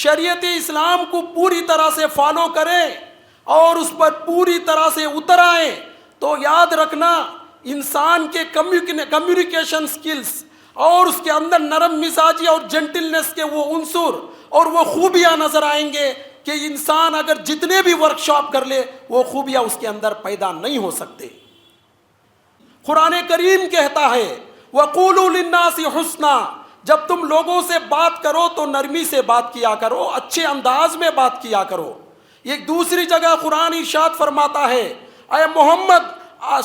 شریعت اسلام کو پوری طرح سے فالو کریں اور اس پر پوری طرح سے اتر آئیں تو یاد رکھنا انسان کے کمیونیکیشن سکلز اور اس کے اندر نرم مزاجی اور جنٹلنس کے وہ عنصر اور وہ خوبیاں نظر آئیں گے کہ انسان اگر جتنے بھی ورکشاپ کر لے وہ خوبیاں اس کے اندر پیدا نہیں ہو سکتے۔ قرآن کریم کہتا ہے وَقُولُوا لِلنَّاسِ حُسْنًا، جب تم لوگوں سے بات کرو تو نرمی سے بات کیا کرو، اچھے انداز میں بات کیا کرو۔ ایک دوسری جگہ قرآن ارشاد فرماتا ہے اے محمد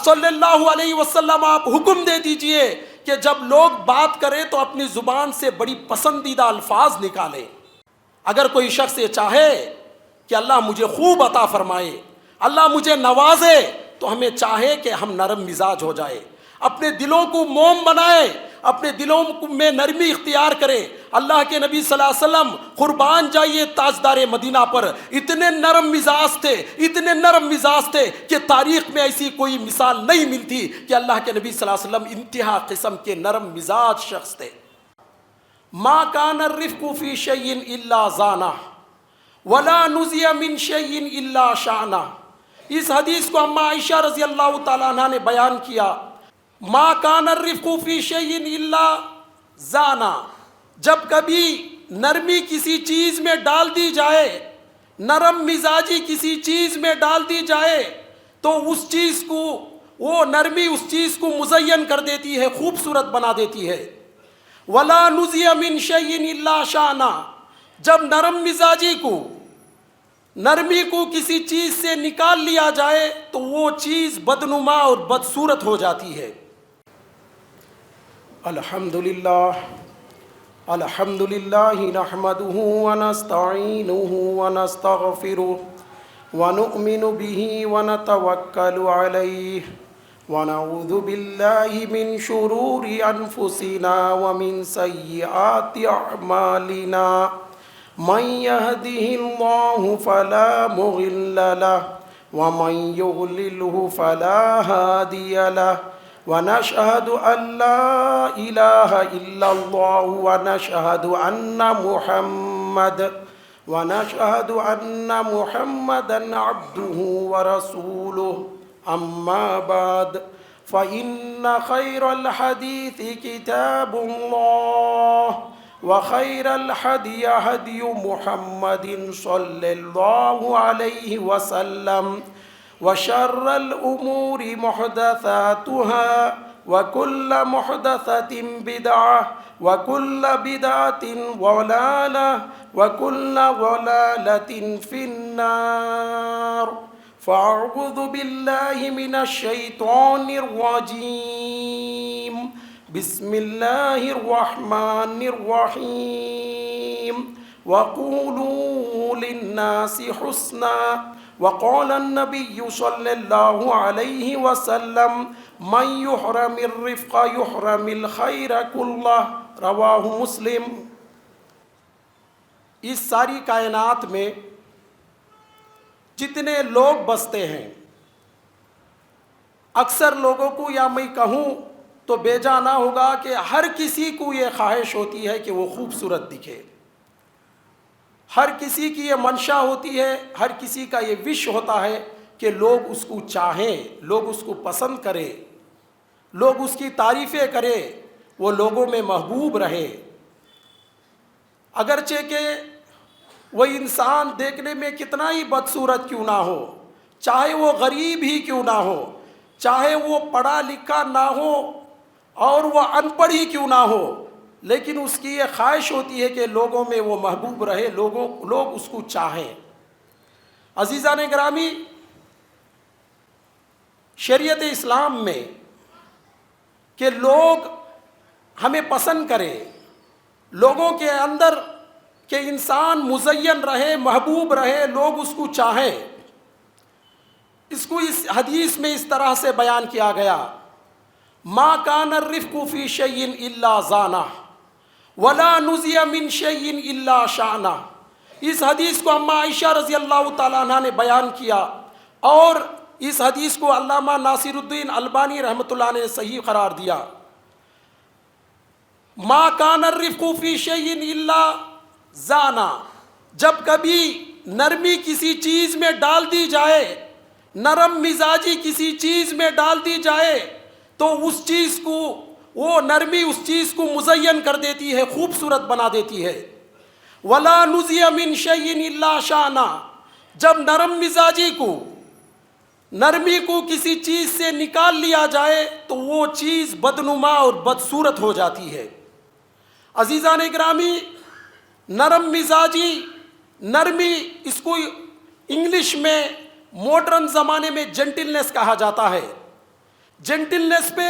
صلی اللہ علیہ وسلم آپ حکم دے دیجئے کہ جب لوگ بات کریں تو اپنی زبان سے بڑی پسندیدہ الفاظ نکالیں۔ اگر کوئی شخص یہ چاہے کہ اللہ مجھے خوب عطا فرمائے، اللہ مجھے نوازے، تو ہمیں چاہے کہ ہم نرم مزاج ہو جائے، اپنے دلوں کو موم بنائے، اپنے دلوں میں نرمی اختیار کرے۔ اللہ کے نبی صلی اللہ علیہ وسلم قربان جائیے تاجدار مدینہ پر اتنے نرم مزاج تھے کہ تاریخ میں ایسی کوئی مثال نہیں ملتی کہ اللہ کے نبی صلی اللہ علیہ وسلم انتہا قسم کے نرم مزاج شخص تھے۔ ما کان الرفق فی شیء الا زانہ ولا نزی من شیء الا شانہ۔ اس حدیث کو اما عائشہ رضی اللہ تعالیٰ عنہ نے بیان کیا، ما کان الرفق فی شیء الا زانہ، جب کبھی نرمی کسی چیز میں ڈال دی جائے، نرم مزاجی کسی چیز میں ڈال دی جائے تو اس چیز کو، وہ نرمی اس چیز کو مزین کر دیتی ہے، خوبصورت بنا دیتی ہے۔ ولا نزی من شیء الا شانہ، جب نرمی کو کسی چیز سے نکال لیا جائے تو وہ چیز بدنما اور بدصورت ہو جاتی ہے۔ الحمدللہ نحمده ونستعینه ونستغفره ونؤمن به ونتوکل علیہ ونعوذ باللہ من شرور انفسنا ومن سیئات اعمالنا من يهده الله فلا مضل له ومن يضلله فلا هادي له ونشهد أن لا إله إلا الله ونشهد أن محمدا عبده ورسوله أما بعد فإن خير الحديث كتاب الله وخير الهدي هدي محمد صلى الله عليه وسلم وشر الأمور محدثاتها وكل محدثة بدعة وكل بدعة ضلالة وكل ضلالة في النار فأعوذ بالله من الشيطان الرجيم بسم الله الرحمن الرحيم وقولوا للناس حسنا وقال النبي صلى الله عليه وسلم من يحرم الرفق يحرم الخير كله رواہ مسلم۔ اس ساری کائنات میں جتنے لوگ بستے ہیں، اکثر لوگوں کو، یا میں کہوں تو بے جا نہ ہوگا کہ ہر کسی کو یہ خواہش ہوتی ہے کہ وہ خوبصورت دکھے، ہر کسی کی یہ منشا ہوتی ہے، ہر کسی کا یہ وش ہوتا ہے کہ لوگ اس کو چاہیں، لوگ اس کو پسند کریں، لوگ اس کی تعریفیں کریں، وہ لوگوں میں محبوب رہے، اگرچہ کہ وہ انسان دیکھنے میں کتنا ہی بدصورت کیوں نہ ہو، چاہے وہ غریب ہی کیوں نہ ہو، چاہے وہ پڑھا لکھا نہ ہو اور وہ ان پڑھ ہی کیوں نہ ہو، لیکن اس کی یہ خواہش ہوتی ہے کہ لوگوں میں وہ محبوب رہے، لوگ اس کو چاہیں۔ عزیزان گرامی، شریعت اسلام میں کہ لوگ ہمیں پسند کریں، لوگوں کے اندر کہ انسان مزین رہے، محبوب رہے، لوگ اس کو چاہیں، اس کو اس حدیث میں اس طرح سے بیان کیا گیا، ما کان الرفق فی شیء الا زانہ ولا نزی من شیء الا شانہ۔ اس حدیث کو اما عائشہ رضی اللہ تعالیٰ عنہ نے بیان کیا، اور اس حدیث کو علامہ ناصر الدین البانی رحمۃ اللہ نے صحیح قرار دیا۔ ما کان الرفق فی شیء الا زانہ، جب کبھی نرمی کسی چیز میں ڈال دی جائے، نرم مزاجی کسی چیز میں ڈال دی جائے تو اس چیز کو، وہ نرمی اس چیز کو مزین کر دیتی ہے، خوبصورت بنا دیتی ہے۔ وَلَا نُزِيَ مِن شَيْءٍ إِلَّا شَانَهُ، جب نرم مزاجی کو، نرمی کو کسی چیز سے نکال لیا جائے تو وہ چیز بدنما اور بدصورت ہو جاتی ہے۔ عزیزان گرامی، نرم مزاجی، نرمی، اس کو انگلش میں ماڈرن زمانے میں جینٹلنس کہا جاتا ہے۔ جینٹلنس پہ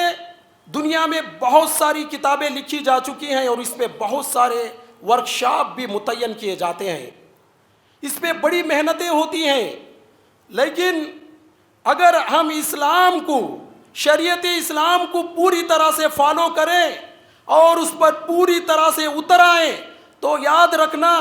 دنیا میں بہت ساری کتابیں لکھی جا چکی ہیں اور اس پہ بہت سارے ورکشاپ بھی متعین کیے جاتے ہیں، اس پہ بڑی محنتیں ہوتی ہیں۔ لیکن اگر ہم اسلام کو، شریعت اسلام کو پوری طرح سے فالو کریں اور اس پر پوری طرح سے اتر آئیں تو یاد رکھنا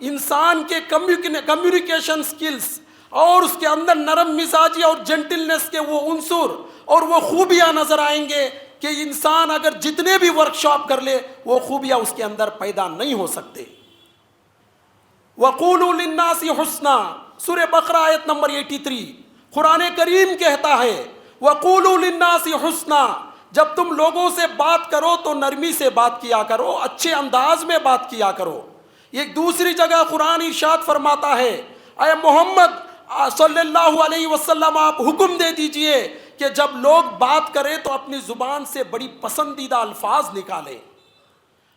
انسان کے کمیونیکیشن سکلز اور اس کے اندر نرم مزاجی اور جینٹلنس کے وہ عنصر اور وہ خوبیاں نظر آئیں گے کہ انسان اگر جتنے بھی ورکشاپ کر لے وہ خوبیاں اس کے اندر پیدا نہیں ہو سکتے۔ وَقُولُوا لِلنَّاسِ حُسْنًا، سورہ بقرہ آیت نمبر 83، قرآن کریم کہتا ہے وَقُولُوا لِلنَّاسِ حُسْنًا، جب تم لوگوں سے بات کرو تو نرمی سے بات کیا کرو، اچھے انداز میں بات کیا کرو۔ ایک دوسری جگہ قرآن ارشاد فرماتا ہے اے محمد صلی اللہ علیہ وسلم، آپ حکم دے دیجئے کہ جب لوگ بات کریں تو اپنی زبان سے بڑی پسندیدہ الفاظ نکالیں۔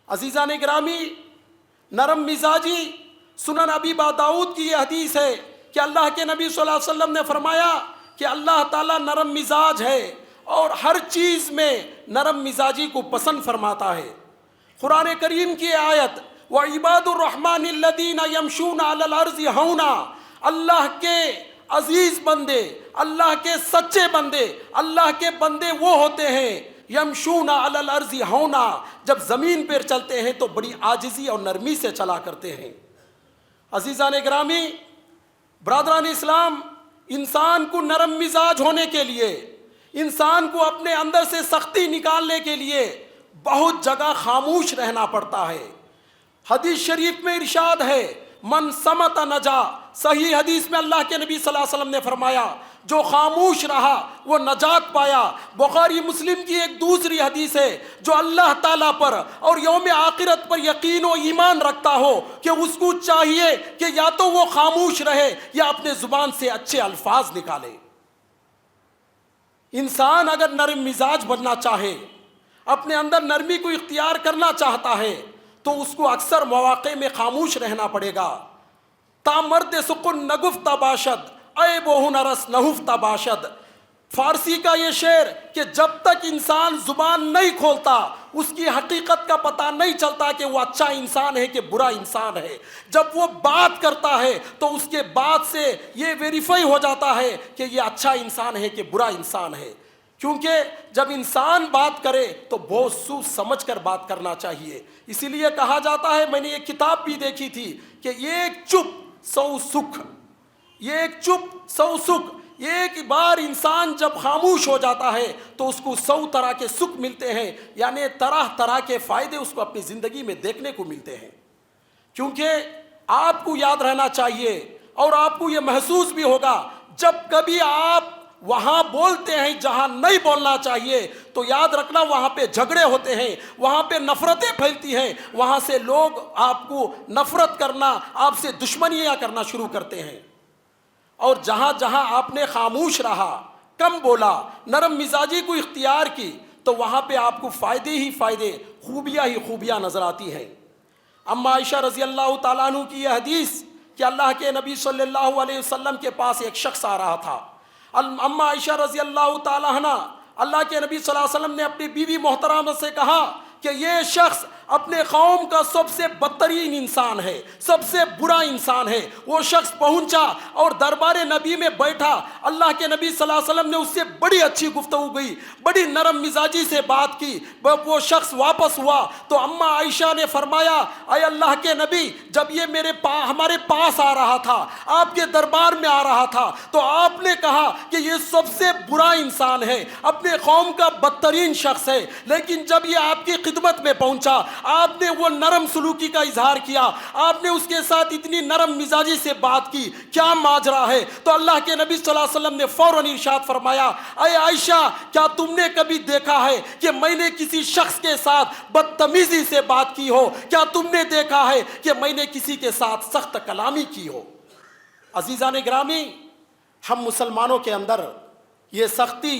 عزیزان گرامی، نرم مزاجی، سنن ابی داؤد کی یہ حدیث ہے کہ اللہ کے نبی صلی اللہ علیہ وسلم نے فرمایا کہ اللہ تعالیٰ نرم مزاج ہے اور ہر چیز میں نرم مزاجی کو پسند فرماتا ہے۔ قرآن کریم کی آیت وَعِبَادُ الرَّحْمَنِ الَّذِينَ يَمْشُونَ عَلَى الْأَرْضِ هَوْنًا، اللہ کے عزیز بندے، اللہ کے سچے بندے، اللہ کے بندے وہ ہوتے ہیں یمشون علی الارض ہونا، جب زمین پر چلتے ہیں تو بڑی عاجزی اور نرمی سے چلا کرتے ہیں۔ عزیزان گرامی، برادران اسلام، انسان کو نرم مزاج ہونے کے لیے، انسان کو اپنے اندر سے سختی نکالنے کے لیے بہت جگہ خاموش رہنا پڑتا ہے۔ حدیث شریف میں ارشاد ہے من سمت نجا، صحیح حدیث میں اللہ کے نبی صلی اللہ علیہ وسلم نے فرمایا جو خاموش رہا وہ نجات پایا۔ بخاری مسلم کی ایک دوسری حدیث ہے جو اللہ تعالیٰ پر اور یوم آخرت پر یقین و ایمان رکھتا ہو کہ اس کو چاہیے کہ یا تو وہ خاموش رہے یا اپنے زبان سے اچھے الفاظ نکالے۔ انسان اگر نرم مزاج بننا چاہے، اپنے اندر نرمی کو اختیار کرنا چاہتا ہے تو اس کو اکثر مواقع میں خاموش رہنا پڑے گا۔ تا مرد سکن نگفتہ باشد، عیب و ہنرس نہفتہ باشد، فارسی کا یہ شعر کہ جب تک انسان زبان نہیں کھولتا اس کی حقیقت کا پتہ نہیں چلتا کہ وہ اچھا انسان ہے کہ برا انسان ہے۔ جب وہ بات کرتا ہے تو اس کے بعد سے یہ ویریفائی ہو جاتا ہے کہ یہ اچھا انسان ہے کہ برا انسان ہے۔ کیونکہ جب انسان بات کرے تو بہت سوچ سمجھ کر بات کرنا چاہیے۔ اسی لیے کہا جاتا ہے، میں نے ایک کتاب بھی دیکھی تھی کہ ایک چپ سو سکھ، ایک چپ سو سکھ، ایک بار انسان جب خاموش ہو جاتا ہے تو اس کو 100 طرح کے سکھ ملتے ہیں، یعنی طرح طرح کے فائدے اس کو اپنی زندگی میں دیکھنے کو ملتے ہیں۔ کیونکہ آپ کو یاد رہنا چاہیے اور آپ کو یہ محسوس بھی ہوگا جب کبھی آپ وہاں بولتے ہیں جہاں نہیں بولنا چاہیے تو یاد رکھنا وہاں پہ جھگڑے ہوتے ہیں، وہاں پہ نفرتیں پھیلتی ہیں، وہاں سے لوگ آپ کو نفرت کرنا، آپ سے دشمنیاں کرنا شروع کرتے ہیں۔ اور جہاں جہاں آپ نے خاموش رہا، کم بولا، نرم مزاجی کو اختیار کی تو وہاں پہ آپ کو فائدے ہی فائدے، خوبیاں ہی خوبیاں نظر آتی ہیں۔ اما عائشہ رضی اللہ تعالیٰ عنہ کی یہ حدیث کہ اللہ کے نبی صلی اللہ علیہ وسلم کے پاس ایک شخص آ رہا تھا۔ اما عائشہ رضی اللہ تعالیٰ عنہ، اللہ کے نبی صلی اللہ علیہ وسلم نے اپنی بیوی محترمہ سے کہا کہ یہ شخص اپنے قوم کا سب سے بدترین انسان ہے، سب سے برا انسان ہے۔ وہ شخص پہنچا اور دربار نبی میں بیٹھا، اللہ کے نبی صلی اللہ علیہ وسلم نے اس سے بڑی اچھی گفتگو کی، بڑی نرم مزاجی سے بات کی۔ وہ شخص واپس ہوا تو اما عائشہ نے فرمایا اے اللہ کے نبی، جب یہ ہمارے پاس آ رہا تھا، آپ کے دربار میں آ رہا تھا تو آپ نے کہا کہ یہ سب سے برا انسان ہے، اپنے قوم کا بدترین شخص ہے، لیکن جب یہ آپ کی خدمت میں پہنچا، آپ نے وہ نرم سلوکی کا اظہار کیا، آپ نے اس کے ساتھ اتنی نرم مزاجی سے بات کی، کیا ماجرا ہے؟ تو اللہ کے نبی صلی اللہ علیہ وسلم نے فوراً ارشاد فرمایا، اے عائشہ کیا تم نے کبھی دیکھا ہے کہ میں نے کسی شخص کے ساتھ بدتمیزی سے بات کی ہو؟ کیا تم نے دیکھا ہے کہ میں نے کسی کے ساتھ سخت کلامی کی ہو؟ عزیزان گرامی، ہم مسلمانوں کے اندر یہ سختی،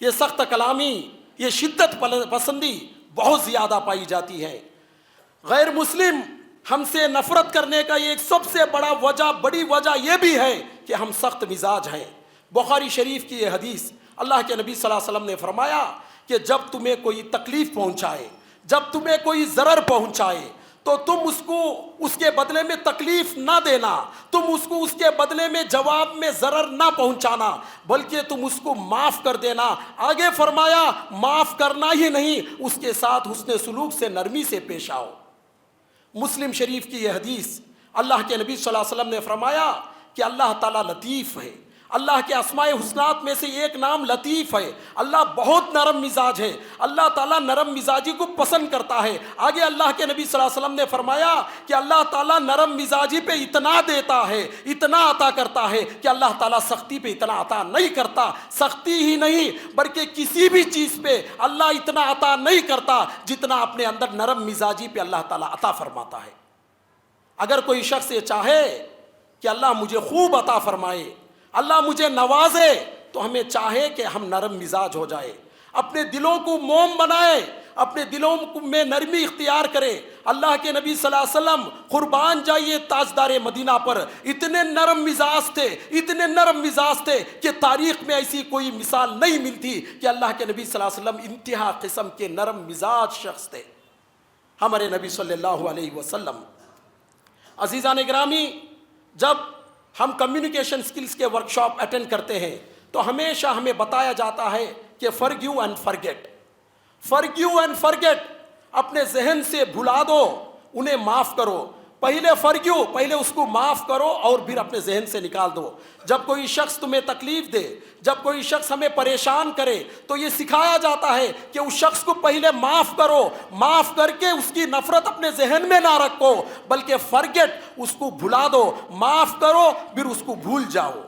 یہ سخت کلامی، یہ شدت پسندی بہت زیادہ پائی جاتی ہے۔ غیر مسلم ہم سے نفرت کرنے کا ایک سب سے بڑی وجہ یہ بھی ہے کہ ہم سخت مزاج ہیں۔ بخاری شریف کی یہ حدیث، اللہ کے نبی صلی اللہ علیہ وسلم نے فرمایا کہ جب تمہیں کوئی تکلیف پہنچائے، جب تمہیں کوئی ضرر پہنچائے تو تم اس کے بدلے میں تکلیف نہ دینا، تم اس کے بدلے میں جواب میں ضرر نہ پہنچانا، بلکہ تم اس کو معاف کر دینا۔ آگے فرمایا معاف کرنا ہی نہیں، اس کے ساتھ حسن سلوک سے نرمی سے پیش آؤ۔ مسلم شریف کی یہ حدیث، اللہ کے نبی صلی اللہ علیہ وسلم نے فرمایا کہ اللہ تعالیٰ لطیف ہے، اللہ کے اسماء حسنات میں سے ایک نام لطیف ہے۔ اللہ بہت نرم مزاج ہے، اللہ تعالیٰ نرم مزاجی کو پسند کرتا ہے۔ آگے اللہ کے نبی صلی اللہ علیہ وسلم نے فرمایا کہ اللہ تعالیٰ نرم مزاجی پہ اتنا دیتا ہے، اتنا عطا کرتا ہے کہ اللہ تعالیٰ سختی پہ اتنا عطا نہیں کرتا۔ سختی ہی نہیں بلکہ کسی بھی چیز پہ اللہ اتنا عطا نہیں کرتا جتنا اپنے اندر نرم مزاجی پہ اللہ تعالیٰ عطا فرماتا ہے۔ اگر کوئی شخص یہ چاہے کہ اللہ مجھے خوب عطا فرمائے، اللہ مجھے نوازے، تو ہمیں چاہے کہ ہم نرم مزاج ہو جائے، اپنے دلوں کو موم بنائے، اپنے دلوں میں نرمی اختیار کرے۔ اللہ کے نبی صلی اللہ علیہ وسلم قربان جائیے تاجدار مدینہ پر، اتنے نرم مزاج تھے، اتنے نرم مزاج تھے کہ تاریخ میں ایسی کوئی مثال نہیں ملتی کہ اللہ کے نبی صلی اللہ علیہ وسلم انتہا قسم کے نرم مزاج شخص تھے ہمارے نبی صلی اللہ علیہ وسلم۔ عزیزان گرامی، جب ہم کمیونیکیشن سکلز کے ورکشاپ اٹینڈ کرتے ہیں تو ہمیشہ ہمیں بتایا جاتا ہے کہ forgive and forget, forgive and forget, اپنے ذہن سے بھلا دو، انہیں معاف کرو۔ پہلے فرگیو، پہلے اس کو معاف کرو اور پھر اپنے ذہن سے نکال دو۔ جب کوئی شخص تمہیں تکلیف دے، جب کوئی شخص ہمیں پریشان کرے تو یہ سکھایا جاتا ہے کہ اس شخص کو پہلے معاف کرو، معاف کر کے اس کی نفرت اپنے ذہن میں نہ رکھو، بلکہ فرگیٹ، اس کو بھلا دو، معاف کرو پھر اس کو بھول جاؤ۔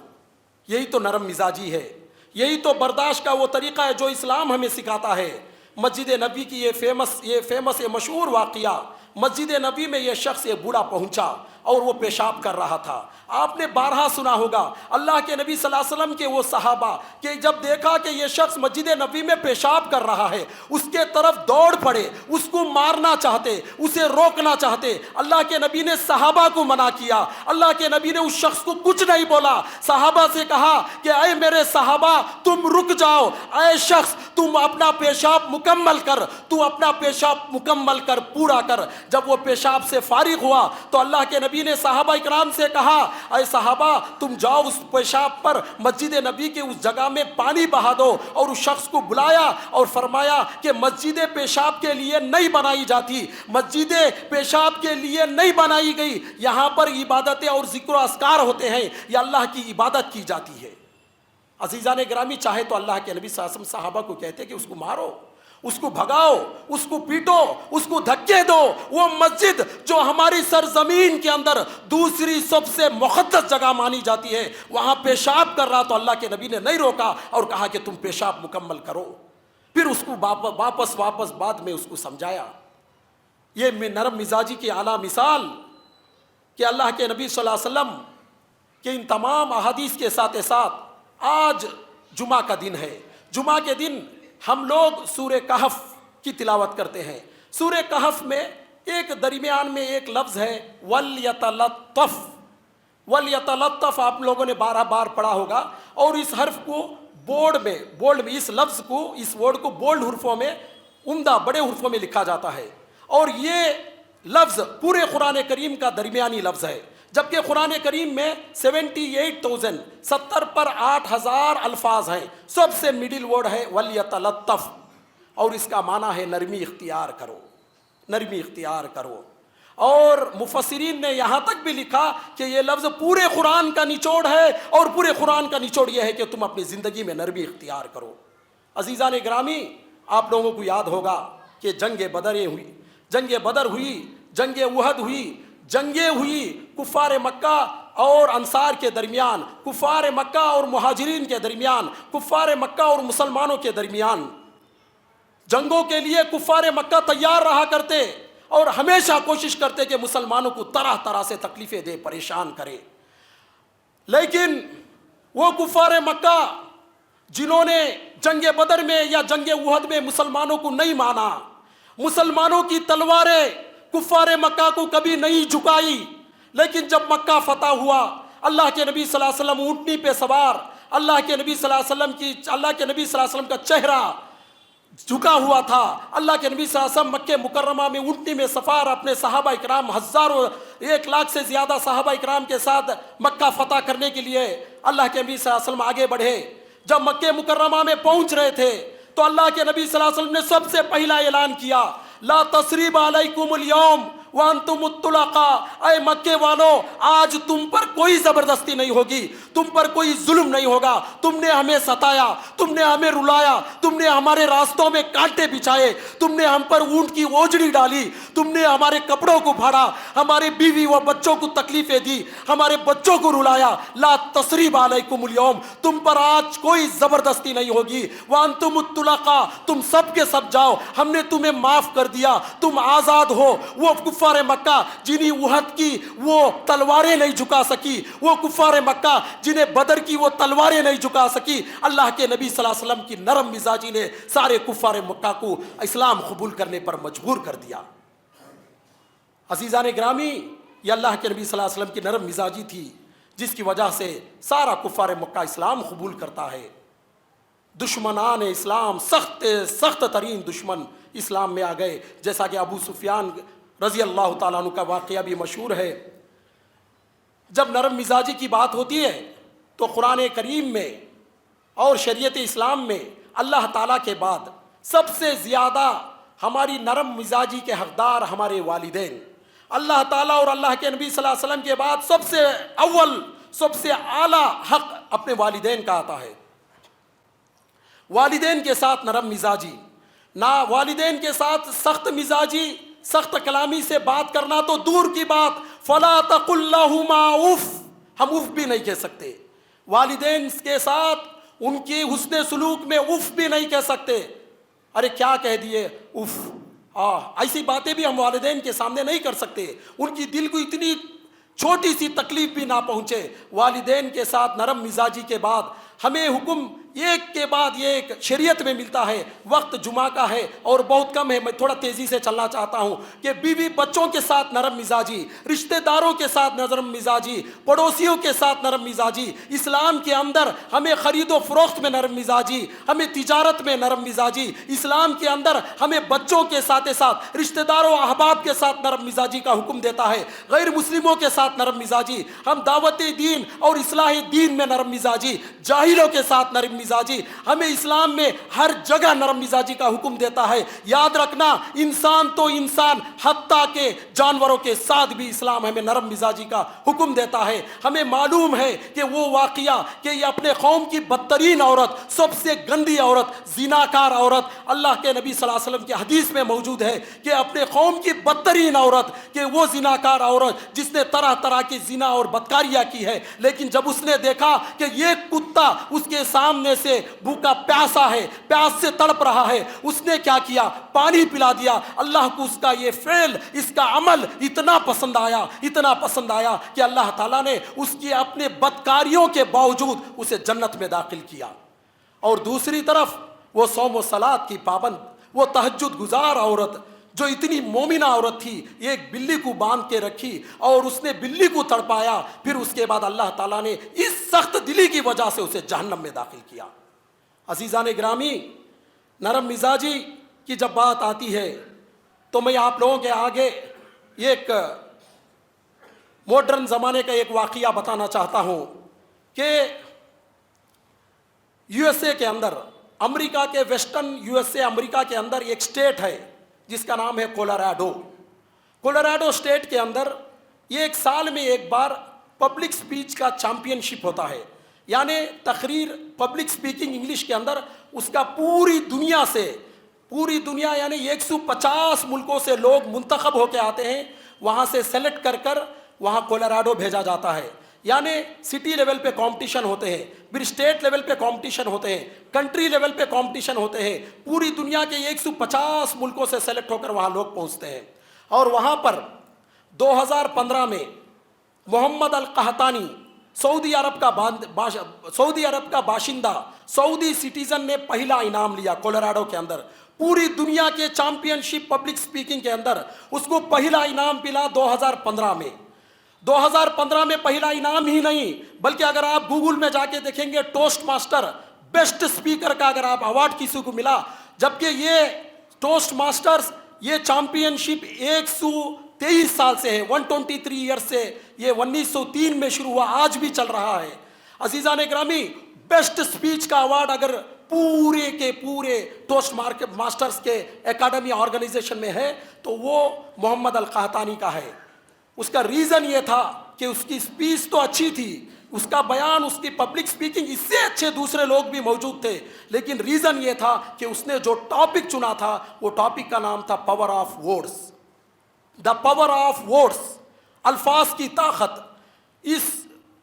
یہی تو نرم مزاجی ہے، یہی تو برداشت کا وہ طریقہ ہے جو اسلام ہمیں سکھاتا ہے۔ مسجد نبی کی یہ مشہور واقعہ، مسجد نبی میں یہ شخص یہ بوڑھا پہنچا اور وہ پیشاب کر رہا تھا۔ آپ نے بارہا سنا ہوگا اللہ کے نبی صلی اللہ علیہ وسلم کے وہ صحابہ کہ جب دیکھا کہ یہ شخص مسجد نبی میں پیشاب کر رہا ہے، اس کے طرف دوڑ پڑے، اس کو مارنا چاہتے، اسے روکنا چاہتے۔ اللہ کے نبی نے صحابہ کو منع کیا، اللہ کے نبی نے اس شخص کو کچھ نہیں بولا، صحابہ سے کہا کہ اے میرے صحابہ تم رک جاؤ، اے شخص تم اپنا پیشاب مکمل کر، تو اپنا پیشاب مکمل کر، پورا کر۔ جب وہ پیشاب سے فارغ ہوا تو اللہ کے نبی نے صحابہ اکرام سے کہا اے صحابہ تم جاؤ اس پیشاب پر مسجد نبی کے اس جگہ میں پانی بہا دو، اور اس شخص کو بلایا اور فرمایا کہ مسجد پیشاب کے لیے نہیں بنائی جاتی، مسجد پیشاب کے لیے نہیں بنائی گئی، یہاں پر عبادتیں اور ذکر و اذکار ہوتے ہیں، یا اللہ کی عبادت کی جاتی ہے۔ عزیزان گرامی، چاہے تو اللہ کے نبی صلی اللہ علیہ وسلم صحابہ کو کہتے کہ اس کو مارو، اس کو بھگاؤ، اس کو پیٹو، اس کو دھکے دو۔ وہ مسجد جو ہماری سرزمین کے اندر دوسری سب سے مقدس جگہ مانی جاتی ہے، وہاں پیشاب کر رہا تو اللہ کے نبی نے نہیں روکا اور کہا کہ تم پیشاب مکمل کرو، پھر اس کو واپس بعد میں اس کو سمجھایا۔ یہ نرم مزاجی کی اعلیٰ مثال کہ اللہ کے نبی صلی اللہ علیہ وسلم کہ ان تمام احادیث کے ساتھ آج جمعہ کا دن ہے، جمعہ کے دن ہم لوگ سورہ کہف کی تلاوت کرتے ہیں۔ سورہ کہف میں ایک درمیان میں ایک لفظ ہے وَلْيَتَلَطَّفْ، وَلْيَتَلَطَّفْ آپ لوگوں نے 12 بار پڑھا ہوگا، اور اس حرف کو بولڈ میں اس لفظ کو، اس ورڈ کو بولڈ حرفوں میں، عمدہ بڑے حرفوں میں لکھا جاتا ہے، اور یہ لفظ پورے قرآن کریم کا درمیانی لفظ ہے، جبکہ قرآن کریم میں 78,000 70 پر 8,000 الفاظ ہیں، سب سے مڈل ورڈ ہے وَلْيَتَلَطَّفْ، اور اس کا معنی ہے نرمی اختیار کرو، نرمی اختیار کرو۔ اور مفسرین نے یہاں تک بھی لکھا کہ یہ لفظ پورے قرآن کا نچوڑ ہے، اور پورے قرآن کا نچوڑ یہ ہے کہ تم اپنی زندگی میں نرمی اختیار کرو۔ عزیزان گرامی، آپ لوگوں کو یاد ہوگا کہ جنگ بدر ہوئی، جنگ احد ہوئی، جنگیں ہوئی کفار مکہ اور انصار کے درمیان، کفار مکہ اور مہاجرین کے درمیان، کفار مکہ اور مسلمانوں کے درمیان۔ جنگوں کے لیے کفار مکہ تیار رہا کرتے اور ہمیشہ کوشش کرتے کہ مسلمانوں کو طرح طرح سے تکلیفیں دے، پریشان کرے۔ لیکن وہ کفار مکہ جنہوں نے جنگ بدر میں یا جنگ احد میں مسلمانوں کو نہیں مانا، مسلمانوں کی تلواریں کفار مکہ کو کبھی نہیں جھکائی، لیکن جب مکہ فتح ہوا، اللہ کے نبی صلی اللہ علیہ وسلم اونٹنی پہ سوار، اللہ کے نبی صلی اللہ علیہ وسلم کا چہرہ جھکا ہوا تھا، اللہ کے نبی صلی اللہ علیہ وسلم مکہ مکرمہ میں اونٹنی میں سفار اپنے صحابہ اکرام، ہزاروں 1,00,000 سے زیادہ صحابہ اکرام کے ساتھ مکہ فتح کرنے کے لیے اللہ کے نبی صلی اللہ علیہ وسلم آگے بڑھے۔ جب مکہ مکرمہ میں پہنچ رہے تھے تو اللہ کے نبی صلی اللہ علیہ وسلم نے سب سے پہلا اعلان کیا، لا تثریب علیکم اليوم وانتم الطلقاء، اے مکے والو آج تم پر کوئی زبردستی نہیں ہوگی، تم پر کوئی ظلم نہیں ہوگا، تم نے ہمیں ستایا، تم نے ہمیں رلایا، تم نے ہمارے راستوں میں کانٹے بچھائے، تم نے ہم پر اونٹ کی اوجڑی ڈالی، تم نے ہمارے کپڑوں کو پھاڑا، ہمارے بیوی و بچوں کو تکلیفیں دی، ہمارے بچوں کو رلایا، لا تثریب علیکم اليوم، تم پر آج کوئی زبردستی نہیں ہوگی، وانتم الطلقاء، تم سب کے سب جاؤ، ہم نے تمہیں معاف کر دیا، تم آزاد ہو۔ وہ کفار مکہ جنہیں احد کی وہ تلواریں نہیں جھکا سکی، وہ کفار مکہ جنہیں بدر کی وہ تلواریں نہیں جھکا سکی، اللہ کے نبی صلی اللہ علیہ وسلم کی نرم مزاجی نے سارے کفار مکہ کو اسلام قبول کرنے پر مجبور کر دیا۔ عزیزان گرامی، یہ اللہ کے نبی صلی اللہ علیہ وسلم کی نرم مزاجی تھی جس کی وجہ سے سارا کفار مکہ اسلام قبول کرتا ہے۔ دشمنان اسلام، سخت ترین دشمن اسلام میں آ گئے، جیسا کہ ابو سفیان رضی اللہ تعالیٰ عنہ کا واقعہ بھی مشہور ہے۔ جب نرم مزاجی کی بات ہوتی ہے تو قرآن کریم میں اور شریعت اسلام میں اللہ تعالیٰ کے بعد سب سے زیادہ ہماری نرم مزاجی کے حقدار ہمارے والدین، اللہ تعالیٰ اور اللہ کے نبی صلی اللہ علیہ وسلم کے بعد سب سے اول، سب سے اعلیٰ حق اپنے والدین کا آتا ہے۔ والدین کے ساتھ نرم مزاجی، نہ والدین کے ساتھ سخت مزاجی، سخت کلامی سے بات کرنا تو دور کی بات، فلا تقل لہما اف، ہم اف بھی نہیں کہہ سکتے، والدین کے ساتھ ان کی حسن سلوک میں اف بھی نہیں کہہ سکتے، ارے کیا کہہ دیے اف، ایسی باتیں بھی ہم والدین کے سامنے نہیں کر سکتے، ان کی دل کو اتنی چھوٹی سی تکلیف بھی نہ پہنچے۔ والدین کے ساتھ نرم مزاجی کے بعد ہمیں حکم ایک کے بعد ایک شریعت میں ملتا ہے۔ وقت جمعہ کا ہے اور بہت کم ہے، میں تھوڑا تیزی سے چلنا چاہتا ہوں کہ بیوی بچوں کے ساتھ نرم مزاجی، رشتہ داروں کے ساتھ نرم مزاجی، پڑوسیوں کے ساتھ نرم مزاجی، اسلام کے اندر ہمیں خرید و فروخت میں نرم مزاجی، ہمیں تجارت میں نرم مزاجی، اسلام کے اندر ہمیں بچوں کے ساتھ رشتہ داروں احباب کے ساتھ نرم مزاجی کا حکم دیتا ہے، غیر مسلموں کے ساتھ نرم مزاجی، ہم دعوت دین اور اصلاح دین میں نرم مزاجی، جاہلوں کے ساتھ نرم مزاجی، ہمیں اسلام میں ہر جگہ نرم مزاجی کا حکم دیتا ہے۔ یاد رکھنا، انسان تو انسان، حتیٰ کہ جانوروں کے ساتھ بھی اسلام ہمیں نرم مزاجی کا حکم دیتا ہے۔ ہمیں معلوم ہے کہ وہ واقعہ کہ یہ اپنے قوم کی بدترین عورت، سب سے گندی عورت، زناکار عورت، اللہ کے نبی صلی اللہ علیہ وسلم کی حدیث میں موجود ہے کہ اپنے قوم کی بدترین عورت، کہ وہ زناکار عورت جس نے طرح طرح کی زنا اور بدکاریاں کی ہے، لیکن جب اس نے دیکھا کہ یہ کتا اس کے سامنے سے بھوکا پیاسا ہے، پیاس سے تڑپ رہا ہے، اس نے کیا کیا؟ پانی پلا دیا۔ اللہ کو اس کا یہ فعل، اس کا عمل اتنا پسند آیا کہ اللہ تعالیٰ نے اس کی اپنے بدکاریوں کے باوجود اسے جنت میں داخل کیا۔ اور دوسری طرف وہ صوم و صلات کی پابند، وہ تہجد گزار عورت جو اتنی مومنہ عورت تھی، ایک بلی کو باندھ کے رکھی اور اس نے بلی کو تڑپایا، پھر اس کے بعد اللہ تعالیٰ نے اس سخت دلی کی وجہ سے اسے جہنم میں داخل کیا۔ عزیزان گرامی، نرم مزاجی کی جب بات آتی ہے تو میں آپ لوگوں کے آگے ایک ماڈرن زمانے کا ایک واقعہ بتانا چاہتا ہوں کہ یو ایس اے کے اندر، امریکہ کے ویسٹرن یو ایس اے امریکہ کے اندر ایک اسٹیٹ ہے جس کا نام ہے کولاراڈو اسٹیٹ کے اندر ایک سال میں ایک بار پبلک سپیچ کا چیمپئن شپ ہوتا ہے، یعنی تقریر، پبلک سپیکنگ انگلش کے اندر، اس کا پوری دنیا سے پوری دنیا یعنی 150 ملکوں سے لوگ منتخب ہو کے آتے ہیں, وہاں سے سلیکٹ کر کر وہاں کولاراڈو بھیجا جاتا ہے. یعنی سٹی لیول پہ کمپٹیشن ہوتے ہیں, پھر اسٹیٹ لیول پہ کمپٹیشن ہوتے ہیں, کنٹری لیول پہ کمپٹیشن ہوتے ہیں. پوری دنیا کے 150 ملکوں سے سلیکٹ ہو کر وہاں لوگ پہنچتے ہیں. اور وہاں پر 2015 میں محمد القحطانی سعودی عرب کا باشندہ, سعودی سٹیزن نے پہلا انعام لیا کولاراڈو کے اندر. پوری دنیا کے چیمپئن شپ پبلک سپیکنگ کے اندر اس کو پہلا انعام ملا 2015 میں. 2015 میں پہلا انعام ہی نہیں, بلکہ اگر آپ گوگل میں جا کے دیکھیں گے ٹوسٹ ماسٹر بیسٹ سپیکر کا اگر آپ ایوارڈ کسی کو ملا, جبکہ یہ ٹوسٹ ماسٹرز یہ چیمپئن شپ 123 سال سے ہے, 123 ایئرس سے, یہ 1903 میں شروع ہوا, آج بھی چل رہا ہے. عزیزان گرامی, بیسٹ سپیچ کا ایوارڈ اگر پورے کے پورے ٹوسٹ ماسٹرز کے اکیڈمی آرگنائزیشن میں ہے تو وہ محمد القحطانی کا ہے. اس کا ریزن یہ تھا کہ اس کی سپیچ تو اچھی تھی, اس کا بیان, اس کی پبلک سپیکنگ, اس سے اچھے دوسرے لوگ بھی موجود تھے, لیکن ریزن یہ تھا کہ اس نے جو ٹاپک چنا تھا وہ ٹاپک کا نام تھا power of words. The power of words, الفاظ کی طاقت. اس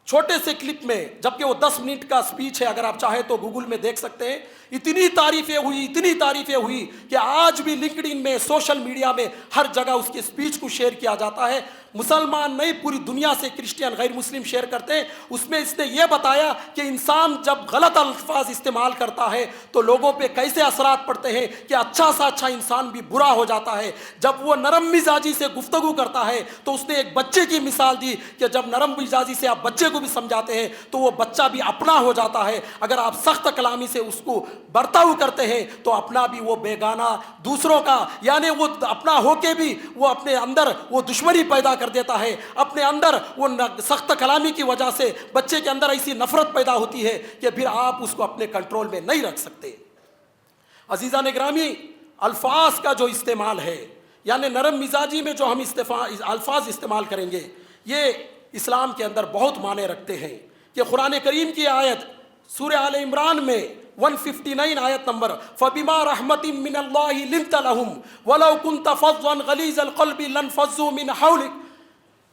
چھوٹے سے کلپ میں, جبکہ وہ 10 منٹ کا سپیچ ہے, اگر آپ چاہیں تو گوگل میں دیکھ سکتے ہیں, اتنی تعریفیں ہوئی کہ آج بھی لنکڈ ان میں, سوشل میڈیا میں ہر جگہ اس کی سپیچ کو شیئر کیا جاتا ہے. مسلمان نہیں, پوری دنیا سے کرسچین غیر مسلم شیئر کرتے ہیں. اس میں اس نے یہ بتایا کہ انسان جب غلط الفاظ استعمال کرتا ہے تو لوگوں پہ کیسے اثرات پڑتے ہیں, کہ اچھا سا اچھا انسان بھی برا ہو جاتا ہے. جب وہ نرم مزاجی سے گفتگو کرتا ہے تو اس نے ایک بچے کی مثال دی کہ جب نرم مزاجی سے آپ بچے کو بھی سمجھاتے ہیں تو وہ بچہ بھی اپنا ہو جاتا ہے. اگر آپ سخت کلامی سے اس کو برتاؤ کرتے ہیں تو اپنا بھی وہ بیگانہ دوسروں کا, یعنی وہ اپنا ہو کے بھی وہ اپنے اندر وہ دشمنی پیدا کر دیتا ہے. اپنے اندر وہ سخت کلامی کی وجہ سے بچے کے اندر ایسی نفرت پیدا ہوتی ہے کہ پھر آپ اس کو اپنے کنٹرول میں نہیں رکھ سکتے. عزیزان گرامی, الفاظ کا جو استعمال ہے, یعنی نرم مزاجی میں جو ہم الفاظ استعمال کریں گے, یہ اسلام کے اندر بہت معنی رکھتے ہیں. کہ قرآن کریم کی آیت سورہ آل عمران میں 159 آیت نمبر, فَبِمَا رَحْمَةٍ مِّنَ اللَّهِ لِنْتَ لَهُمْ وَلَوْ كُنْتَ فَظًّا غَلِيظَ الْقَلْبِ لَانفَضُّوا مِنْ حَوْلِكَ.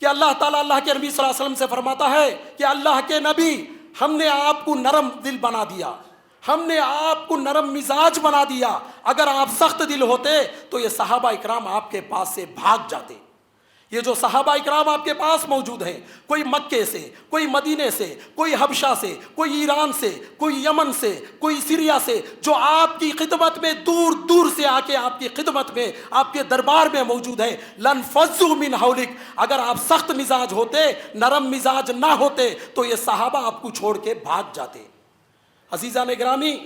کہ اللہ تعالیٰ اللہ کے نبی صلی اللہ علیہ وسلم سے فرماتا ہے کہ اللہ کے نبی, ہم نے آپ کو نرم دل بنا دیا, ہم نے آپ کو نرم مزاج بنا دیا. اگر آپ سخت دل ہوتے تو یہ صحابہ اکرام آپ کے پاس سے بھاگ جاتے. یہ جو صحابہ اکرام آپ کے پاس موجود ہیں, کوئی مکے سے, کوئی مدینے سے, کوئی حبشہ سے, کوئی ایران سے, کوئی یمن سے, کوئی سیریا سے, جو آپ کی خدمت میں دور دور سے آ کے آپ کی خدمت میں, آپ کے دربار میں موجود ہیں. لَنْفَضُّوا مِنْ حَوْلِكَ, اگر آپ سخت مزاج ہوتے, نرم مزاج نہ ہوتے تو یہ صحابہ آپ کو چھوڑ کے بھاگ جاتے. عزیزان گرامی,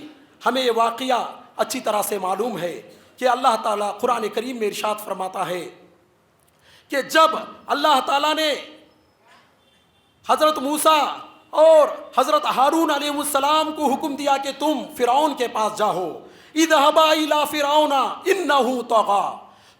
ہمیں یہ واقعہ اچھی طرح سے معلوم ہے کہ اللہ تعالیٰ قرآن کریم میں ارشاد فرماتا ہے کہ جب اللہ تعالیٰ نے حضرت موسیٰ اور حضرت ہارون علیہ السلام کو حکم دیا کہ تم فرعون کے پاس جاؤ, اذهبا الى فرعون انه طغى,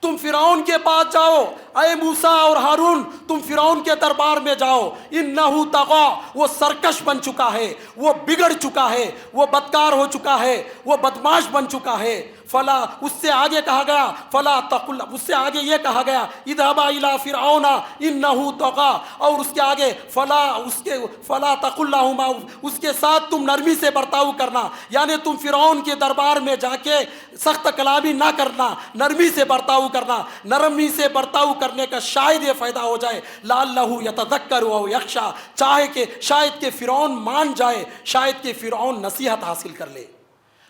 تم فرعون کے پاس جاؤ, اے موسیٰ اور ہارون تم فرعون کے دربار میں جاؤ, انه طغى, وہ سرکش بن چکا ہے, وہ بگڑ چکا ہے, وہ بدکار ہو چکا ہے, وہ بدماش بن چکا ہے. فلا, اس سے آگے کہا گیا فلا تقل, اس سے آگے یہ کہا گیا اذهبا الى فرعون انه طغى, اور اس کے آگے فلا تقل لهما, اس کے ساتھ تم نرمی سے برتاؤ کرنا, یعنی تم فرعون کے دربار میں جا کے سخت کلامی نہ کرنا, نرمی سے برتاؤ کرنا. نرمی سے برتاؤ کرنے کا شاید یہ فائدہ ہو جائے, لعلہ یتذکر او یخشی, چاہے کہ شاید کہ فرعون مان جائے, شاید کہ فرعون نصیحت حاصل کر لے.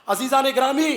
عزیزان گرامی,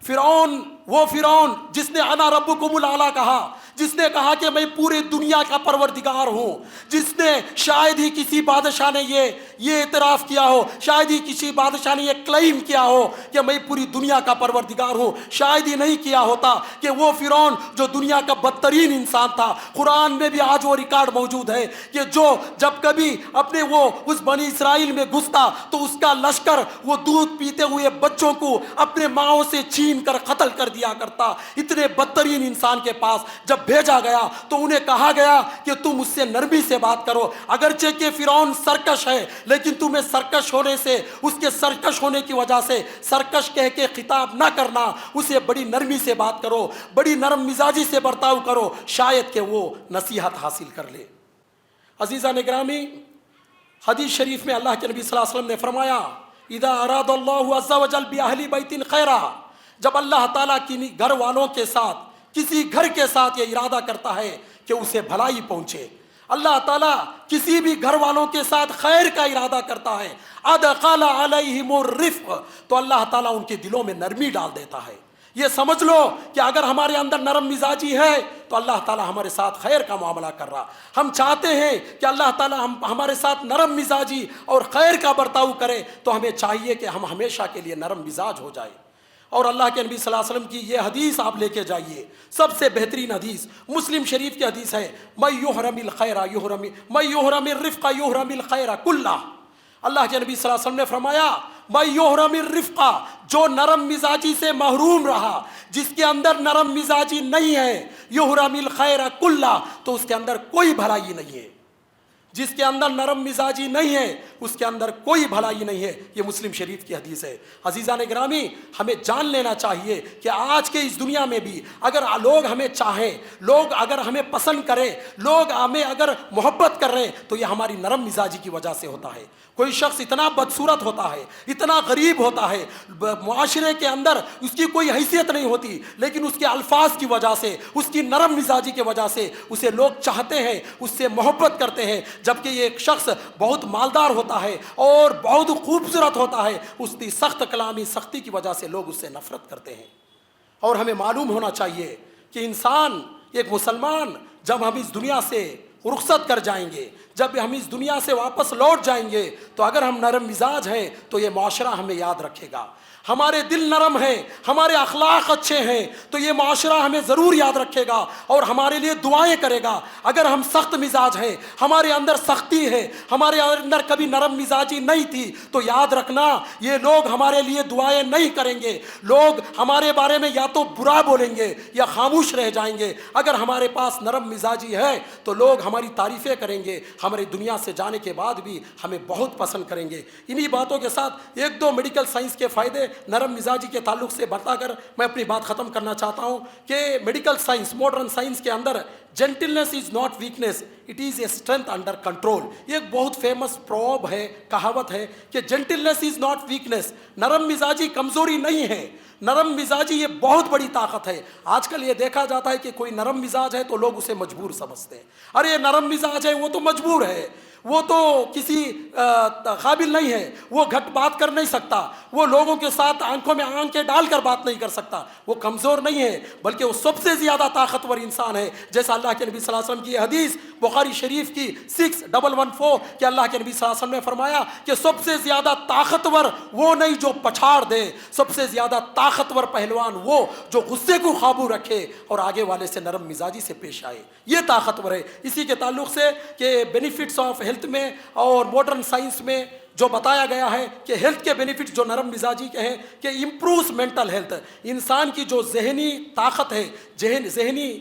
فرعون, وہ فرعون جس نے انا ربکم الاعلی کہا, جس نے کہا کہ میں پورے دنیا کا پروردگار ہوں, جس نے شاید ہی کسی بادشاہ نے یہ اعتراف کیا ہو, شاید ہی کسی بادشاہ نے یہ کلیم کیا ہو کہ میں پوری دنیا کا پروردگار ہوں, شاید ہی نہیں کیا ہوتا کہ وہ فرعون جو دنیا کا بدترین انسان تھا, قرآن میں بھی آج وہ ریکارڈ موجود ہے کہ جو جب کبھی اپنے وہ اس بنی اسرائیل میں گھستا تو اس کا لشکر وہ دودھ پیتے ہوئے بچوں کو اپنے ماؤں سے چھین کر قتل کر دیا کرتا. اتنے بدترین انسان کے پاس جب بھیجا گیا تو انہیں کہا گیا کہ تم اس سے نرمی سے بات کرو. اگرچہ کہ فرعون سرکش ہے لیکن تمہیں سرکش ہونے سے، اس کے سرکش ہونے کی وجہ سے سرکش کہہ کے خطاب نہ کرنا، اسے بڑی نرمی سے بات کرو، بڑی نرم مزاجی سے برتاؤ کرو، شاید کہ وہ نصیحت حاصل کر لے. عزیزان گرامی، حدیث شریف میں اللہ کے نبی صلی اللہ علیہ وسلم نے فرمایا اذا اراد اللہ عز وجل باہل بیت خیرا، جب اللہ تعالیٰ کی گھر والوں کے ساتھ، کسی گھر کے ساتھ یہ ارادہ کرتا ہے کہ اسے بھلائی پہنچے، اللہ تعالیٰ کسی بھی گھر والوں کے ساتھ خیر کا ارادہ کرتا ہے، ادخل علیہم الرفق، تو اللہ تعالیٰ ان کے دلوں میں نرمی ڈال دیتا ہے. یہ سمجھ لو کہ اگر ہمارے اندر نرم مزاجی ہے تو اللہ تعالیٰ ہمارے ساتھ خیر کا معاملہ کر رہا. ہم چاہتے ہیں کہ اللہ تعالیٰ ہمارے ساتھ نرم مزاجی اور خیر کا برتاؤ کرے، تو ہمیں چاہیے کہ ہم ہمیشہ کے لیے نرم مزاج ہو جائے. اور اللہ کے نبی صلی اللہ علیہ وسلم کی یہ حدیث آپ لے کے جائیے، سب سے بہترین حدیث مسلم شریف کی حدیث ہے، من یحرم الخیر یحرم، من یحرم الرفق یحرم الخیر کلہ. اللہ کے نبی صلی اللہ علیہ وسلم نے فرمایا من یحرم الرفق، جو نرم مزاجی سے محروم رہا، جس کے اندر نرم مزاجی نہیں ہے، یحرم الخیر کلہ، تو اس کے اندر کوئی بھلائی نہیں ہے. جس کے اندر نرم مزاجی نہیں ہے اس کے اندر کوئی بھلائی نہیں ہے. یہ مسلم شریف کی حدیث ہے. عزیزان گرامی، ہمیں جان لینا چاہیے کہ آج کے اس دنیا میں بھی اگر لوگ ہمیں چاہیں، لوگ اگر ہمیں پسند کریں، لوگ ہمیں اگر محبت کر رہے ہیں، تو یہ ہماری نرم مزاجی کی وجہ سے ہوتا ہے. کوئی شخص اتنا بدصورت ہوتا ہے، اتنا غریب ہوتا ہے، معاشرے کے اندر اس کی کوئی حیثیت نہیں ہوتی، لیکن اس کے الفاظ کی وجہ سے، اس کی نرم مزاجی کی وجہ سے اسے لوگ چاہتے ہیں، اس سے محبت کرتے ہیں. جبکہ یہ ایک شخص بہت مالدار ہوتا ہے اور بہت خوبصورت ہوتا ہے، اس کی سخت کلامی، سختی کی وجہ سے لوگ اس سے نفرت کرتے ہیں. اور ہمیں معلوم ہونا چاہیے کہ انسان، ایک مسلمان، جب ہم اس دنیا سے رخصت کر جائیں گے، جب ہم اس دنیا سے واپس لوٹ جائیں گے، تو اگر ہم نرم مزاج ہیں تو یہ معاشرہ ہمیں یاد رکھے گا. ہمارے دل نرم ہیں، ہمارے اخلاق اچھے ہیں، تو یہ معاشرہ ہمیں ضرور یاد رکھے گا اور ہمارے لیے دعائیں کرے گا. اگر ہم سخت مزاج ہیں، ہمارے اندر سختی ہے، ہمارے اندر کبھی نرم مزاجی نہیں تھی، تو یاد رکھنا یہ لوگ ہمارے لیے دعائیں نہیں کریں گے. لوگ ہمارے بارے میں یا تو برا بولیں گے یا خاموش رہ جائیں گے. اگر ہمارے پاس نرم مزاجی ہے تو لوگ ہماری تعریفیں کریں گے، ہماری دنیا سے جانے کے بعد بھی ہمیں بہت پسند کریں گے. انہی باتوں کے ساتھ ایک دو میڈیکل سائنس کے فائدے نرم مزاجی کے تعلق سے بتا کر میں اپنی بات ختم کرنا چاہتا ہوں کہ میڈیکل سائنس، ماڈرن سائنس کے اندر gentleness is not weakness, it is a strength under control. یہ ایک بہت فیمس پروب ہے، کہاوت ہے کہ جینٹلنس از ناٹ ویکنیس، نرم مزاجی کمزوری نہیں ہے، نرم مزاجی یہ بہت بڑی طاقت ہے. آج کل یہ دیکھا جاتا ہے کہ کوئی نرم مزاج ہے تو لوگ اسے مجبور سمجھتے ہیں. ارے نرم مزاج ہے وہ تو مجبور ہے، وہ تو کسی قابل نہیں ہے، وہ گھٹ بات کر نہیں سکتا، وہ لوگوں کے ساتھ آنکھوں میں آنکھیں ڈال کر بات نہیں کر سکتا. وہ کمزور نہیں ہے بلکہ وہ سب سے زیادہ طاقتور انسان ہے. جیسا اللہ کے نبی صلی اللہ علیہ وسلم کی حدیث بخاری شریف کی 6114 کہ اللہ کے نبی صلی اللہ علیہ وسلم نے فرمایا کہ سب سے زیادہ طاقتور وہ نہیں جو پچھاڑ دے، سب سے زیادہ طاقتور پہلوان وہ جو غصے کو قابو رکھے اور آگے والے سے نرم مزاجی سے پیش آئے. یہ طاقتور ہے. اسی کے تعلق سے کہ بینیفٹس آف ہیلتھ میں اور ماڈرن سائنس میں جو بتایا گیا ہے کہ ہیلتھ کے بینیفٹس جو نرم مزاجی کے ہیں کہ امپرووز مینٹل ہیلتھ، انسان کی جو ذہنی طاقت ہے، ذہنی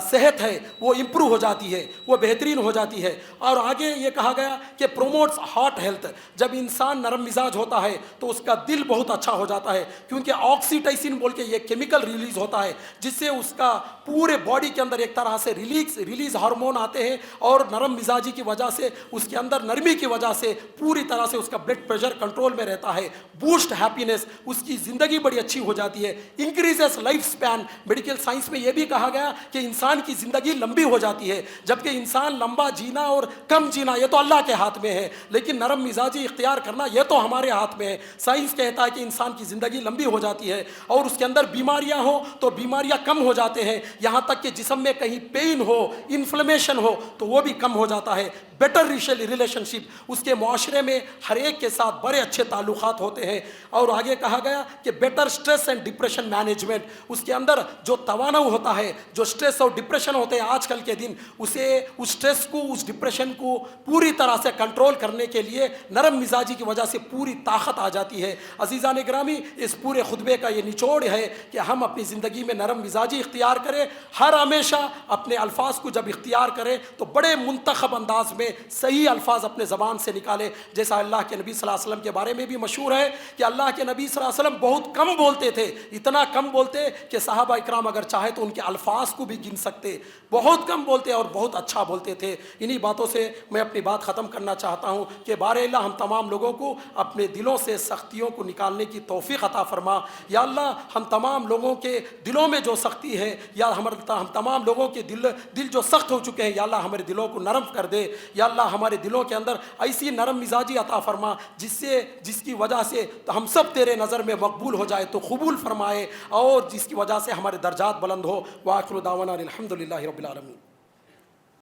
صحت ہے وہ امپروو ہو جاتی ہے، وہ بہترین ہو جاتی ہے. اور آگے یہ کہا گیا کہ پروموٹس ہارٹ ہیلتھ، جب انسان نرم مزاج ہوتا ہے تو اس کا دل بہت اچھا ہو جاتا ہے، کیونکہ آکسیٹائسن بول کے یہ کیمیکل ریلیز ہوتا ہے جس سے اس کا پورے باڈی کے اندر ایک طرح سے ریلیز ہارمون آتے ہیں، اور نرم مزاجی کی وجہ سے، اس کے اندر نرمی کی وجہ سے پوری طرح سے اس کا بلڈ پریشر کنٹرول میں رہتا ہے. بوسٹ ہیپینس، اس کی زندگی بڑی اچھی ہو جاتی ہے. انکریزز لائف سپین، میڈیکل سائنس میں یہ بھی کہا گیا کہ انسان کی زندگی لمبی ہو جاتی ہے. جبکہ انسان لمبا جینا اور کم جینا یہ تو اللہ کے ہاتھ میں ہے، لیکن نرم مزاجی اختیار کرنا یہ تو ہمارے ہاتھ میں ہے. سائنس کہتا ہے کہ انسان کی زندگی لمبی ہو جاتی ہے اور اس کے اندر بیماریاں ہوں تو بیماریاں کم ہو جاتے ہیں، یہاں تک کہ جسم میں کہیں پین ہو، انفلیمیشن ہو تو وہ بھی کم ہو جاتا ہے. بیٹر ریلیشن شپ، اس کے معاشرے میں ہر ایک کے ساتھ بڑے اچھے تعلقات ہوتے ہیں. اور آگے کہا گیا کہ better stress and depression management, اس کے اندر جو توانائی ہوتا ہے, جو اسٹریس اور ڈپریشن ہوتے ہیں آج کل کے دن, اسے اس اسٹریس کو, اس ڈپریشن کو پوری طرح سے کنٹرول کرنے کے لیے نرم مزاجی کی وجہ سے پوری طاقت آ جاتی ہے. عزیزان گرامی, اس پورے خطبے کا یہ نچوڑ ہے کہ ہم اپنی زندگی میں نرم مزاجی اختیار کریں. ہر ہمیشہ اپنے الفاظ کو جب اختیار کریں تو بڑے منتخب انداز میں صحیح الفاظ اپنے زبان سے نکالیں. جیسا اللہ کے نبی صلی اللہ علیہ وسلم کے بارے میں بھی مشہور ہے کہ اللہ کے نبی صلی اللہ علیہ وسلم بہت کم بولتے تھے, اتنا کم بولتے کہ صحابہ اکرام اگر چاہے تو ان کے الفاظ کو بھی گن سکتے. بہت کم بولتے اور بہت اچھا بولتے تھے. انہی باتوں سے میں اپنی بات ختم کرنا چاہتا ہوں کہ بار اللہ ہم تمام لوگوں کو اپنے دلوں سے سختیوں کو نکالنے کی توفیق عطا فرما. یا اللہ ہم تمام لوگوں کے دلوں میں جو سختی ہے, یا ہم تمام لوگوں کے دل جو سخت ہو چکے ہیں, یا اللہ ہمارے دلوں کو نرم کر دے. یا اللہ ہمارے دلوں کے اندر ایسی نرم مزاجی عطا فرما جس کی وجہ سے ہم سب تیرے نظر میں مقبول ہو جائے تو قبول فرمائے, اور جس کی وجہ سے ہمارے درجات بلند ہو. وآخر دعوانا الحمدللہ رب العالمین.